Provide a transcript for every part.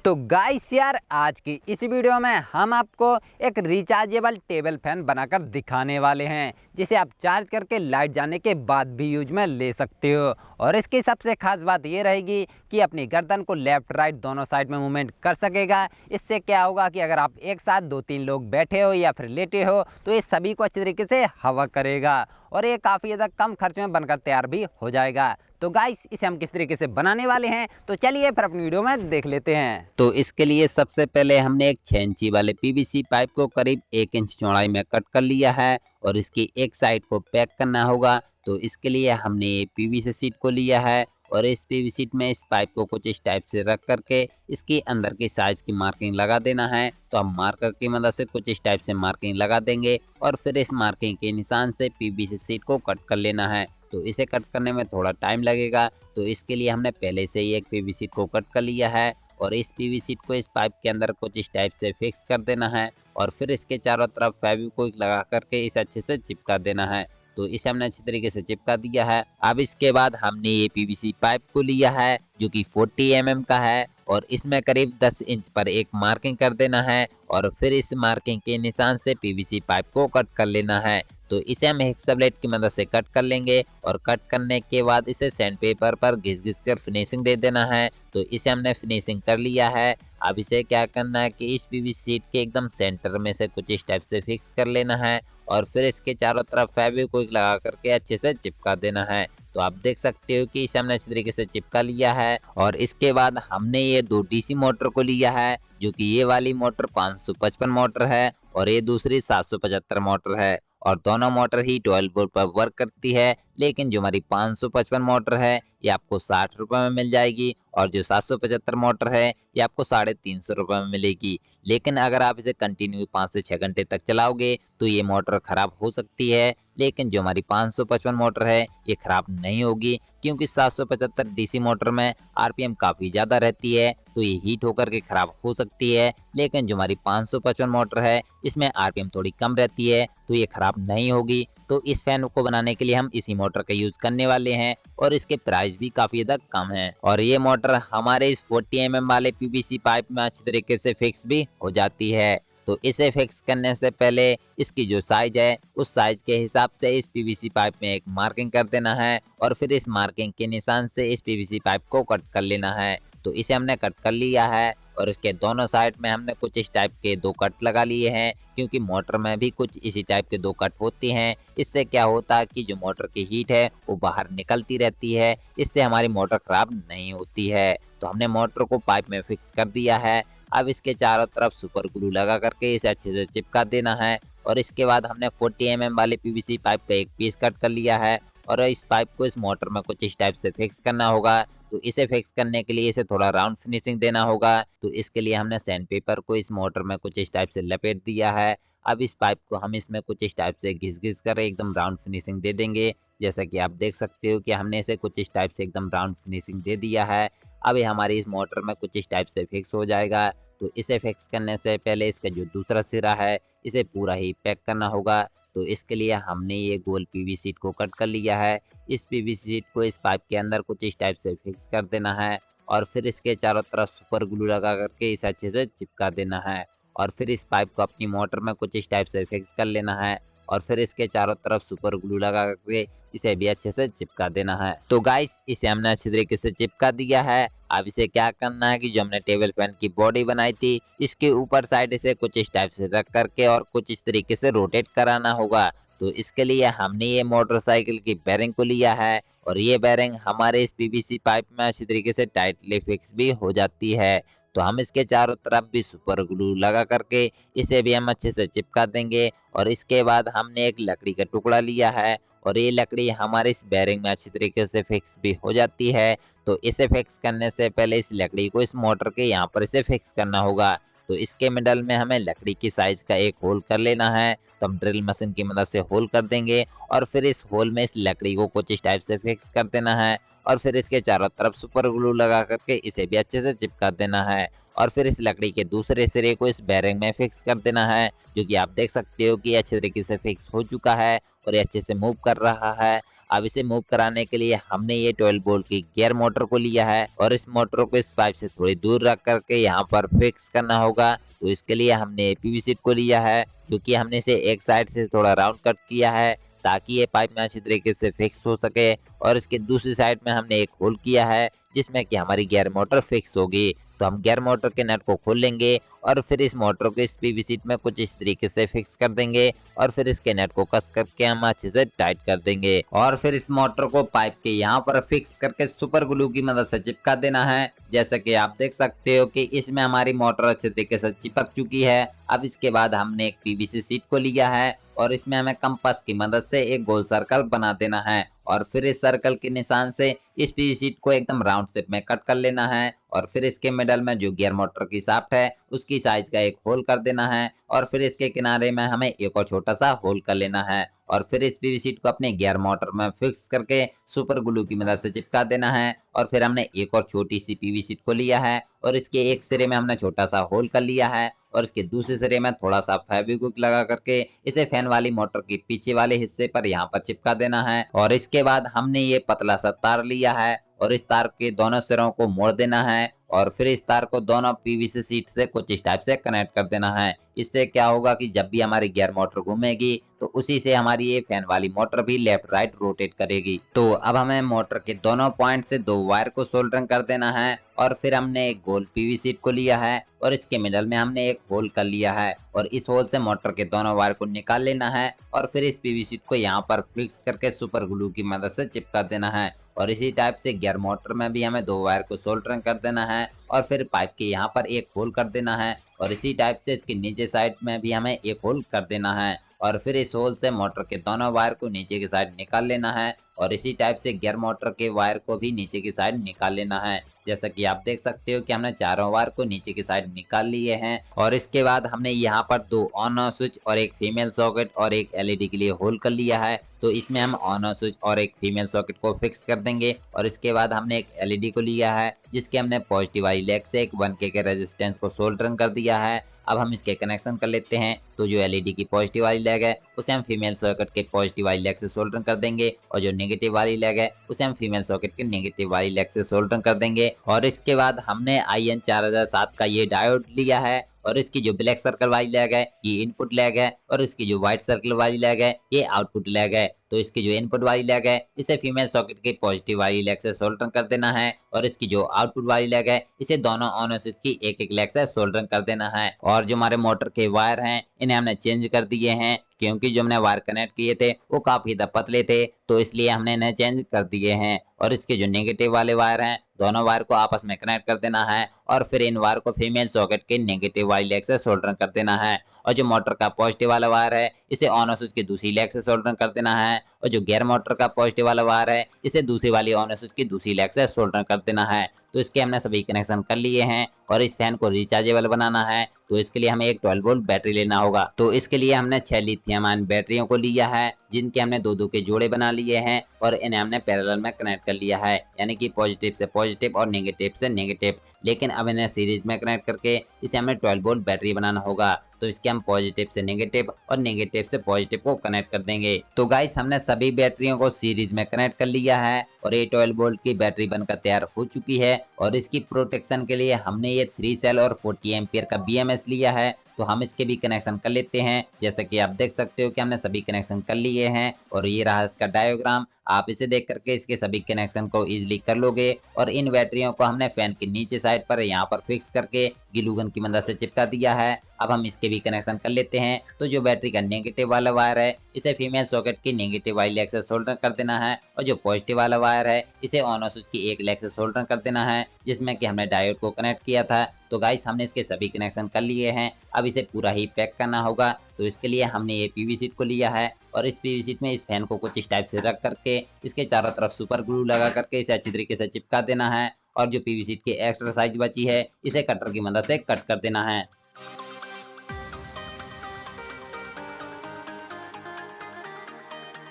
तो गाइस यार, आज की इस वीडियो में हम आपको एक रिचार्जेबल टेबल फैन बनाकर दिखाने वाले हैं, जिसे आप चार्ज करके लाइट जाने के बाद भी यूज में ले सकते हो। और इसकी सबसे खास बात ये रहेगी कि अपनी गर्दन को लेफ्ट राइट दोनों साइड में मूवमेंट कर सकेगा। इससे क्या होगा कि अगर आप एक साथ 2-3 लोग बैठे हो या फिर लेटे हो तो ये सभी को अच्छी तरीके से हवा करेगा और ये काफ़ी ज़्यादा कम खर्च में बनकर तैयार भी हो जाएगा। तो गाइस, इसे हम किस तरीके से बनाने वाले हैं तो चलिए फिर अपनी वीडियो में देख लेते हैं। तो इसके लिए सबसे पहले हमने एक 6 इंची वाले पीवीसी पाइप को करीब 1 इंच चौड़ाई में कट कर लिया है और इसकी एक साइड को पैक करना होगा। तो इसके लिए हमने ये पीवीसी शीट को लिया है और इस पीवीसी शीट में इस पाइप को कुछ इस टाइप से रख करके इसके अंदर की साइज की मार्किंग लगा देना है। तो हम मार्कर की मदद से कुछ इस टाइप से मार्किंग लगा देंगे और फिर इस मार्किंग के निशान से पीवीसी शीट को कट कर लेना है। तो इसे कट करने में थोड़ा टाइम लगेगा, तो इसके लिए हमने पहले से ही एक पीवीसी को कट कर लिया है और इस पीवीसी को इस पाइप के अंदर कुछ इस टाइप से फिक्स कर देना है और फिर इसके चारों तरफ फेविक्विक लगा करके इसे अच्छे से चिपका देना है। तो इसे हमने अच्छी तरीके से चिपका दिया है। अब इसके बाद हमने ये पीवीसी पाइप को लिया है जो कि 40 mm का है और इसमें करीब 10 इंच पर एक मार्किंग कर देना है और फिर इस मार्किंग के निशान से पीवीसी पाइप को कट कर लेना है। तो इसे हम हेक्सा ब्लेड की मदद से कट कर लेंगे और कट करने के बाद इसे सैंड पेपर पर घिस कर फिनिशिंग दे देना है। तो इसे हमने फिनिशिंग कर लिया है। अब इसे क्या करना है कि इस पीवीसी शीट के एकदम सेंटर में से कुछ इस टाइप से फिक्स कर लेना है और फिर इसके चारों तरफ फेविक्विक लगा करके अच्छे से चिपका देना है। तो आप देख सकते हो कि इसे हमने अच्छी तरीके से चिपका लिया है और इसके बाद हमने ये 2 डीसी मोटर को लिया है, जो कि ये वाली मोटर 555 मोटर है और ये दूसरी 775 मोटर है और दोनों मोटर ही 12 वोल्ट पर वर्क करती है। लेकिन जो हमारी 555 मोटर है ये आपको 60 रुपए में मिल जाएगी और जो 775 मोटर है ये आपको 350 रुपए में मिलेगी। लेकिन अगर आप इसे कंटिन्यू 5 से 6 घंटे तक चलाओगे तो ये मोटर खराब हो सकती है। लेकिन जो हमारी 555 मोटर है ये खराब नहीं होगी, क्योंकि 775 डीसी मोटर में आरपीएम काफ़ी ज़्यादा रहती है, तो ये हीट होकर के खराब हो सकती है। लेकिन जो हमारी 555 मोटर है इसमें आरपीएम थोड़ी कम रहती है, तो ये खराब नहीं होगी। तो इस फैन को बनाने के लिए हम इसी मोटर का यूज करने वाले हैं और इसके प्राइस भी काफ़ी ज़्यादा कम है और ये मोटर हमारे इस 40 mm वाले पीवीसी पाइप में अच्छी तरीके से फिक्स भी हो जाती है। तो इसे फिक्स करने से पहले इसकी जो साइज है उस साइज के हिसाब से इस पीवीसी पाइप में एक मार्किंग कर देना है और फिर इस मार्किंग के निशान से इस पीवीसी पाइप को कट कर लेना है। तो इसे हमने कट कर लिया है और इसके दोनों साइड में हमने कुछ इस टाइप के 2 कट लगा लिए हैं, क्योंकि मोटर में भी कुछ इसी टाइप के 2 कट होती हैं। इससे क्या होता है कि जो मोटर की हीट है वो बाहर निकलती रहती है, इससे हमारी मोटर खराब नहीं होती है। तो हमने मोटर को पाइप में फिक्स कर दिया है। अब इसके चारों तरफ सुपर ग्लू लगा करके इसे अच्छे से चिपका देना है और इसके बाद हमने 40 mm वाले पीवीसी पाइप का एक पीस कट कर लिया है और इस पाइप को इस मोटर में कुछ इस टाइप से फिक्स करना होगा। तो इसे फिक्स करने के लिए इसे थोड़ा राउंड फिनिशिंग देना होगा। तो इसके लिए हमने सैंड पेपर को इस मोटर में कुछ इस टाइप से लपेट दिया है। अब इस पाइप को हम इसमें कुछ इस टाइप से घिस कर एकदम राउंड फिनिशिंग दे देंगे। जैसा कि आप देख सकते हो कि हमने इसे कुछ इस टाइप से एकदम राउंड फिनिशिंग दे दिया है। अब ये हमारी इस मोटर में कुछ इस टाइप से फिक्स हो जाएगा। तो इसे फिक्स करने से पहले इसका जो दूसरा सिरा है इसे पूरा ही पैक करना होगा। तो इसके लिए हमने ये गोल पीवीसी शीट को कट कर लिया है। इस पीवीसी शीट को इस पाइप के अंदर कुछ इस टाइप से फिक्स कर देना है और फिर इसके चारों तरफ सुपर ग्लू लगा करके इसे अच्छे से चिपका देना है और फिर इस पाइप को अपनी मोटर में कुछ इस टाइप से फिक्स कर लेना है और फिर इसके चारों तरफ सुपर ग्लू लगा करके इसे भी अच्छे से चिपका देना है। तो गाइस, इसे हमने अच्छी तरीके से चिपका दिया है। अब इसे क्या करना है कि जो हमने टेबल फैन की बॉडी बनाई थी इसके ऊपर साइड इसे कुछ इस टाइप से रख करके और कुछ इस तरीके से रोटेट कराना होगा। तो इसके लिए हमने ये मोटरसाइकिल की बेरिंग को लिया है और ये बेरिंग हमारे इस पीवीसी पाइप में अच्छी तरीके से टाइटली फिक्स भी हो जाती है। तो हम इसके चारों तरफ भी सुपर ग्लू लगा करके इसे भी हम अच्छे से चिपका देंगे और इसके बाद हमने एक लकड़ी का टुकड़ा लिया है और ये लकड़ी हमारे इस बेरिंग में अच्छी तरीके से फिक्स भी हो जाती है। तो इसे फिक्स करने से पहले इस लकड़ी को इस मोटर के यहाँ पर इसे फिक्स करना होगा। तो इसके मिडल में हमें लकड़ी की साइज का एक होल कर लेना है। तो हम ड्रिल मशीन की मदद से होल कर देंगे और फिर इस होल में इस लकड़ी को कुछ इस टाइप से फिक्स कर देना है और फिर इसके चारों तरफ सुपर ग्लू लगा करके इसे भी अच्छे से चिपका देना है और फिर इस लकड़ी के दूसरे सिरे को इस बेरिंग में फिक्स कर देना है, जो कि आप देख सकते हो कि अच्छे तरीके से फिक्स हो चुका है और ये अच्छे से मूव कर रहा है। अब इसे मूव कराने के लिए हमने ये 12 वोल्ट की गियर मोटर को लिया है और इस मोटर को इस पाइप से थोड़ी दूर रख करके यहाँ पर फिक्स करना होगा। तो इसके लिए हमने पीवीसी को लिया है, जो कि हमने इसे एक साइड से थोड़ा राउंड कट किया है ताकि ये पाइप में अच्छी तरीके से फिक्स हो सके, और इसके दूसरी साइड में हमने एक होल किया है जिसमें कि हमारी गियर मोटर फिक्स होगी। तो हम गियर मोटर के नट को खोल लेंगे और फिर इस मोटर को इस पीवीसी में कुछ इस तरीके से फिक्स कर देंगे और फिर इसके नट को कस करके हम अच्छे से टाइट कर देंगे और फिर इस मोटर को पाइप के यहाँ पर फिक्स करके सुपर ग्लू की मदद से चिपका देना है। जैसा कि आप देख सकते हो कि इसमें हमारी मोटर अच्छे तरीके से चिपक चुकी है। अब इसके बाद हमने एक पीवीसी शीट को लिया है और इसमें हमें कंपास की मदद से एक गोल सर्कल बना देना है और फिर इस सर्कल के निशान से इस पीवीसी शीट को एकदम राउंड शेप में कट कर लेना है और फिर इसके मिडल में जो गियर मोटर की शाफ्ट है उसकी साइज का एक होल कर देना है और फिर इसके किनारे में हमें एक और छोटा सा होल कर लेना है और फिर इस पीवीसी शीट को अपने गियर मोटर में फिक्स करके सुपर ग्लू की मदद से चिपका देना है। और फिर हमने एक और छोटी सी पीवीसी शीट को लिया है और इसके एक सिरे में हमने छोटा सा होल कर लिया है और इसके दूसरे सिरे में थोड़ा सा फेविक्विक लगा करके इसे फैन वाली मोटर के पीछे वाले हिस्से पर यहाँ पर चिपका देना है। और इसके बाद हमने ये पतला सा तार लिया है और इस तार के दोनों सिरों को मोड़ देना है और फिर इस तार को दोनों पीवीसी शीट से कुछ इस टाइप से कनेक्ट कर देना है। इससे क्या होगा कि जब भी हमारी गियर मोटर घूमेगी तो उसी से हमारी ये फैन वाली मोटर भी लेफ्ट राइट रोटेट करेगी। तो अब हमें मोटर के दोनों पॉइंट से दो वायर को सोल्डरिंग कर देना है और फिर हमने एक गोल पीवीसी शीट को लिया है और इसके मिडल में हमने एक होल कर लिया है और इस होल से मोटर के दोनों वायर को निकाल लेना है और फिर इस पीवीसी शीट को यहाँ पर फिक्स करके सुपर ग्लू की मदद से चिपका देना है। और इसी टाइप से गियर मोटर में भी हमें दो वायर को सोल्डरिंग कर देना है और फिर पाइप के यहाँ पर एक होल कर देना है और इसी टाइप से इसके नीचे साइड में भी हमें एक होल कर देना है और फिर इस होल से मोटर के दोनों वायर को नीचे की साइड निकाल लेना है और इसी टाइप से गियर मोटर के वायर को भी नीचे की साइड निकाल लेना है। जैसा कि आप देख सकते हो कि हमने चारों वायर को नीचे की साइड निकाल लिए हैं और इसके बाद हमने यहाँ पर दो ऑन ऑफ स्विच और एक फीमेल सॉकेट और एक एलईडी के लिए होल कर लिया है। तो इसमें हम ऑन ऑफ स्विच और एक फीमेल सॉकेट को फिक्स कर देंगे और इसके बाद हमने एक एलईडी को लिया है जिसके हमने पॉजिटिव वाली लेग से एक 1K के रेजिस्टेंस को सोल्डरिंग कर दिया है। अब हम इसके कनेक्शन कर लेते हैं। तो जो एलईडी की पॉजिटिव वाली लेग है उसे हम फीमेल सॉकेट के पॉजिटिव वाली लेग से सोल्डरिंग कर देंगे और जो नेगेटिव वाली लेग है उसे हम फीमेल सॉकेट के नेगेटिव वाली लेग से सोल्डरिंग कर देंगे। और इसके बाद हमने IN 4007 का ये डायोड लिया है और इसकी जो ब्लैक सर्कल वाली लेग है ये इनपुट लेग है और इसकी जो व्हाइट सर्कल वाली लेग है ये आउटपुट लेग है। तो इसकी जो इनपुट वाली लेग है इसे फीमेल सॉकेट के पॉजिटिव वाली लेग से सोल्डरिंग कर देना है और इसकी जो आउटपुट वाली लेग है इसे दोनों ऑन स्विच की एक एक लेग से सोल्डरिंग कर देना है। और जो हमारे मोटर के वायर हैं इन्हें हमने चेंज कर दिए हैं क्योंकि जो हमने वायर कनेक्ट किए थे वो काफी पतले थे तो इसलिए हमने इन्हें चेंज कर दिए हैं। और इसके जो नेगेटिव वाले वायर हैं दोनों वायर को आपस में कनेक्ट कर देना है और फिर इन वायर को फीमेल सॉकेट के नेगेटिव वाली लेग से सोल्डरिंग कर देना है। और जो मोटर का पॉजिटिव वाला वायर है इसे ऑन स्विच की दूसरी लेग से सोल्डरिंग कर देना है और जो गियर मोटर का पॉजिटिव वाला वायर है इसे दूसरी वाली ऑन स्विच की दूसरी लेग से सोल्डरिंग कर देना है। तो इसके हमने सभी कनेक्शन कर लिए हैं और इस फैन को रिचार्जेबल बनाना है तो इसके लिए हमें एक 12 वोल्ट बैटरी लेना होगा। तो इसके लिए हमने 6 लिथियम आयन बैटरियों को लिया है जिनके हमने दो दो के जोड़े बना लिए हैं और इन्हें हमने पैरेलल में कनेक्ट कर लिया है, यानी कि पॉजिटिव से पॉजिटिव और नेगेटिव से नेगेटिव। लेकिन अब इन्हें सीरीज में कनेक्ट करके इसे हमें 12 वोल्ट बैटरी बनाना होगा। तो इसके हम पॉजिटिव से नेगेटिव और नेगेटिव से पॉजिटिव को कनेक्ट कर देंगे। तो गाइस हमने सभी बैटरियों को सीरीज में कनेक्ट कर लिया है और ये 12 वोल्ट की बैटरी बनकर तैयार हो चुकी है। और इसकी प्रोटेक्शन के लिए हमने ये 3 सेल और 40 एम्पियर का BMS लिया है। तो हम इसके भी कनेक्शन कर लेते हैं। जैसा कि आप देख सकते हो कि हमने सभी कनेक्शन कर लिए हैं और ये रहा इसका डायग्राम। आप इसे देख करके इसके सभी कनेक्शन को इजीली कर लोगे। और इन बैटरियों को हमने फैन के नीचे साइड पर यहाँ पर फिक्स करके ग्लू गन की मदद से चिपका दिया है। अब हम इसके भी कनेक्शन कर लेते हैं। तो जो बैटरी का नेगेटिव वाला वायर है इसे फीमेल सॉकेट की नेगेटिव वाली लेग से सोल्डर कर देना है और जो पॉजिटिव वाला वायर है इसे ऑन स्विच की एक लेग से सोल्डर कर देना है जिसमें कि हमने डायोड को कनेक्ट किया था। तो गाइस हमने इसके सभी कनेक्शन कर लिए हैं। अब इसे पूरा ही पैक करना होगा। तो इसके लिए हमने ये पीवीसी शीट को लिया है और इस पीवीसी शीट में इस फैन को कुछ इस टाइप से रख करके इसके चारों तरफ सुपर ग्लू लगा करके इसे अच्छी तरीके से चिपका देना है और जो पीवीसी शीट की एक्स्ट्रा साइज बची है इसे कटर की मदद से कट कर देना है।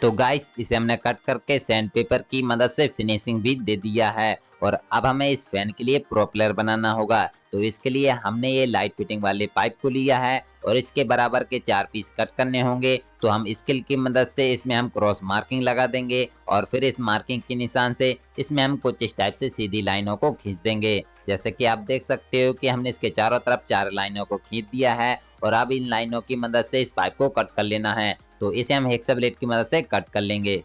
तो गाइस इसे हमने कट करके सैंड पेपर की मदद से फिनिशिंग भी दे दिया है। और अब हमें इस फैन के लिए प्रोपेलर बनाना होगा। तो इसके लिए हमने ये लाइट फिटिंग वाले पाइप को लिया है और इसके बराबर के 4 पीस कट करने होंगे। तो हम स्केल की मदद से इसमें हम क्रॉस मार्किंग लगा देंगे और फिर इस मार्किंग के निशान से इसमें हम कुछ इस टाइप से सीधी लाइनों को खींच देंगे। जैसे कि आप देख सकते हो कि हमने इसके चारों तरफ 4 लाइनों को खींच दिया है और अब इन लाइनों की मदद से इस पाइप को कट कर लेना है। तो इसे हम हेक्सा ब्लेड की मदद से कट कर लेंगे।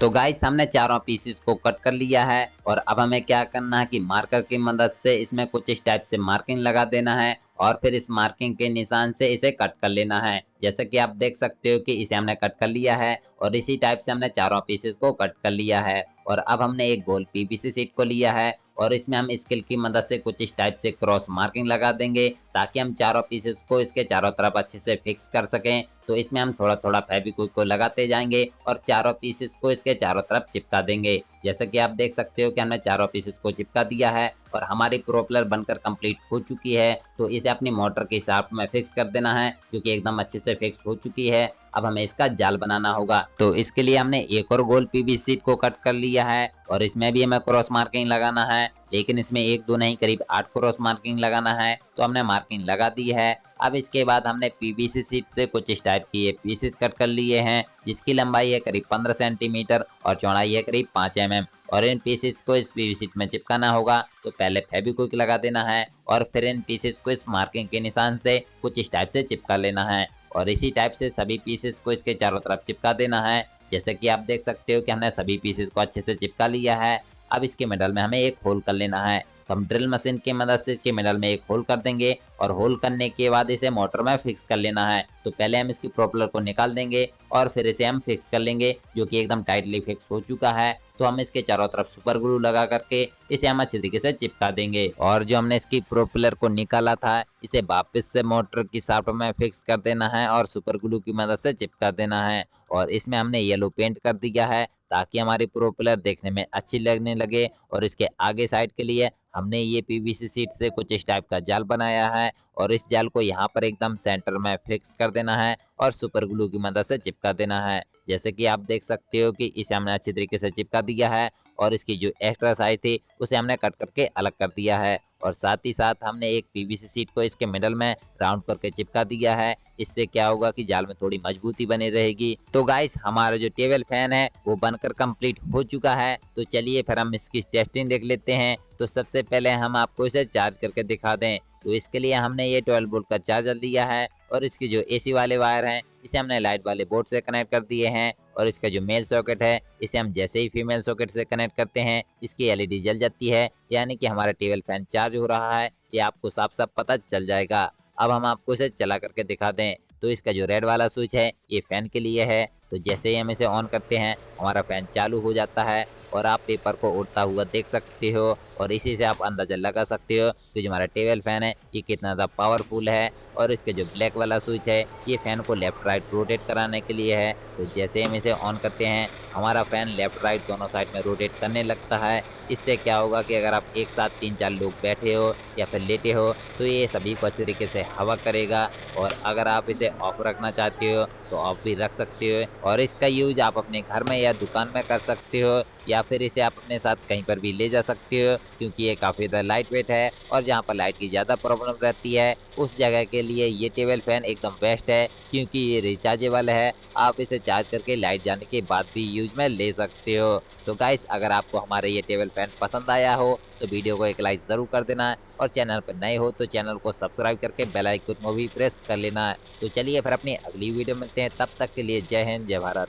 तो गाइस हमने चारों पीसेस को कट कर लिया है और अब हमें क्या करना है कि मार्कर की मदद से इसमें कुछ इस टाइप से मार्किंग लगा देना है और फिर इस मार्किंग के निशान से इसे कट कर लेना है। जैसे कि आप देख सकते हो कि इसे हमने कट कर लिया है और इसी टाइप से हमने चारों पीसेस को कट कर लिया है। और अब हमने एक गोल पीवीसी शीट को लिया है और इसमें हम स्केल की मदद से कुछ इस टाइप से क्रॉस मार्किंग लगा देंगे ताकि हम चारों पीसेस को इसके चारों तरफ अच्छे से फिक्स कर सकें। तो इसमें हम थोड़ा थोड़ा फेविक्विक को लगाते जाएंगे और चारों पीसेस को इसके चारों तरफ चिपका देंगे। जैसे कि आप देख सकते हो कि हमने चारों पीसेस को चिपका दिया है और हमारी प्रोपेलर बनकर कंप्लीट हो चुकी है। तो इसे अपनी मोटर के शाफ्ट में फिक्स कर देना है जो कि एकदम अच्छे से फिक्स हो चुकी है। अब हमें इसका जाल बनाना होगा। तो इसके लिए हमने एक और गोल पीवीसी शीट को कट कर लिया है और इसमें भी हमें क्रॉस मार्किंग लगाना है, लेकिन इसमें 1 2 नहीं करीब 8 क्रॉस मार्किंग लगाना है। तो हमने मार्किंग लगा दी है। अब इसके बाद हमने पीवीसी शीट से कुछ इस टाइप की ये पीसेस कट कर लिए हैं जिसकी लंबाई है करीब 15 सेंटीमीटर और चौड़ाई है करीब 5 mm और इन पीसेस को इस पीवीसी शीट में चिपकाना होगा। तो पहले फेविक्विक लगा देना है और फिर इन पीसेस को इस मार्किंग के निशान से कुछ इस टाइप से चिपका लेना है और इसी टाइप से सभी पीसेस को इसके चारों तरफ चिपका देना है। जैसे कि आप देख सकते हो कि हमने सभी पीसेस को अच्छे से चिपका लिया है। अब इसके मिडल में हमें एक होल कर लेना है। तो हम ड्रिल मशीन की मदद से इसके मिडल में एक होल कर देंगे और होल करने के बाद इसे मोटर में फिक्स कर लेना है। तो पहले हम इसकी प्रोपेलर को निकाल देंगे और फिर इसे हम फिक्स कर लेंगे जो कि एकदम टाइटली फिक्स हो चुका है। तो हम इसके चारों तरफ सुपर ग्लू लगा करके इसे हम अच्छी तरीके से चिपका देंगे और जो हमने इसकी प्रोपेलर को निकाला था इसे वापस से मोटर की शाफ्ट में फिक्स कर देना है और सुपर ग्लू की मदद से चिपका देना है। और इसमें हमने येलो पेंट कर दिया है ताकि हमारी प्रोपेलर देखने में अच्छी लगने लगे। और इसके आगे साइड के लिए हमने ये पीवीसी शीट से कुछ इस टाइप का जाल बनाया है और इस जाल को यहाँ पर एकदम सेंटर में फिक्स कर देना है और सुपर ग्लू की मदद से चिपका देना है। जैसे कि आप देख सकते हो कि इसे हमने अच्छी तरीके से चिपका दिया है और इसकी जो एक्स्ट्रा साइज थी उसे हमने कट करके अलग कर दिया है और साथ ही साथ हमने एक पीवीसी शीट को इसके मिडल में राउंड करके चिपका दिया है। इससे क्या होगा कि जाल में थोड़ी मजबूती बनी रहेगी। तो गाइस हमारा जो टेबल फैन है वो बनकर कंप्लीट हो चुका है। तो चलिए फिर हम इसकी टेस्टिंग देख लेते हैं। तो सबसे पहले हम आपको इसे चार्ज करके दिखा दें। तो इसके लिए हमने ये 12 वोल्ट का चार्जर लिया है और इसके जो एसी वाले वायर हैं इसे हमने लाइट वाले बोर्ड से कनेक्ट कर दिए हैं और इसका जो मेल सॉकेट है इसे हम जैसे ही फीमेल सॉकेट से कनेक्ट करते हैं इसकी एलईडी जल जाती है, यानी कि हमारा टेबल फैन चार्ज हो रहा है। ये आपको साफ साफ पता चल जाएगा। अब हम आपको इसे चला करके दिखा दें। तो इसका जो रेड वाला स्विच है ये फैन के लिए है। तो जैसे ही हम इसे ऑन करते हैं हमारा फैन चालू हो जाता है और आप पेपर को उड़ता हुआ देख सकते हो और इसी से आप अंदाजा लगा सकते हो कि जो हमारा टेबल फैन है ये कितना ज़्यादा पावरफुल है। और इसके जो ब्लैक वाला स्विच है ये फैन को लेफ्ट राइट रोटेट कराने के लिए है। तो जैसे हम इसे ऑन करते हैं हमारा फैन लेफ्ट राइट दोनों साइड में रोटेट करने लगता है। इससे क्या होगा कि अगर आप एक साथ 3 4 लोग बैठे हो या फिर लेटे हो तो ये सभी को अच्छी तरीके से हवा करेगा। और अगर आप इसे ऑफ रखना चाहते हो तो ऑफ भी रख सकते हो और इसका यूज आप अपने घर में या दुकान में कर सकते हो या फिर इसे आप अपने साथ कहीं पर भी ले जा सकते हो क्योंकि ये काफ़ी ज़्यादा लाइट वेट है और जहाँ पर लाइट की ज़्यादा प्रॉब्लम रहती है उस जगह के लिए ये टेबल फैन एकदम बेस्ट है क्योंकि ये रिचार्जेबल है। आप इसे चार्ज करके लाइट जाने के बाद भी यूज में ले सकते हो। तो गाइस अगर आपको हमारे ये टेबल फैन पसंद आया हो तो वीडियो को एक लाइक ज़रूर कर देना और चैनल पर नए हो तो चैनल को सब्सक्राइब करके बेल आइकन को भी प्रेस कर लेना। तो चलिए फिर अपनी अगली वीडियो मिलते हैं, तब तक के लिए जय हिंद जय भारत।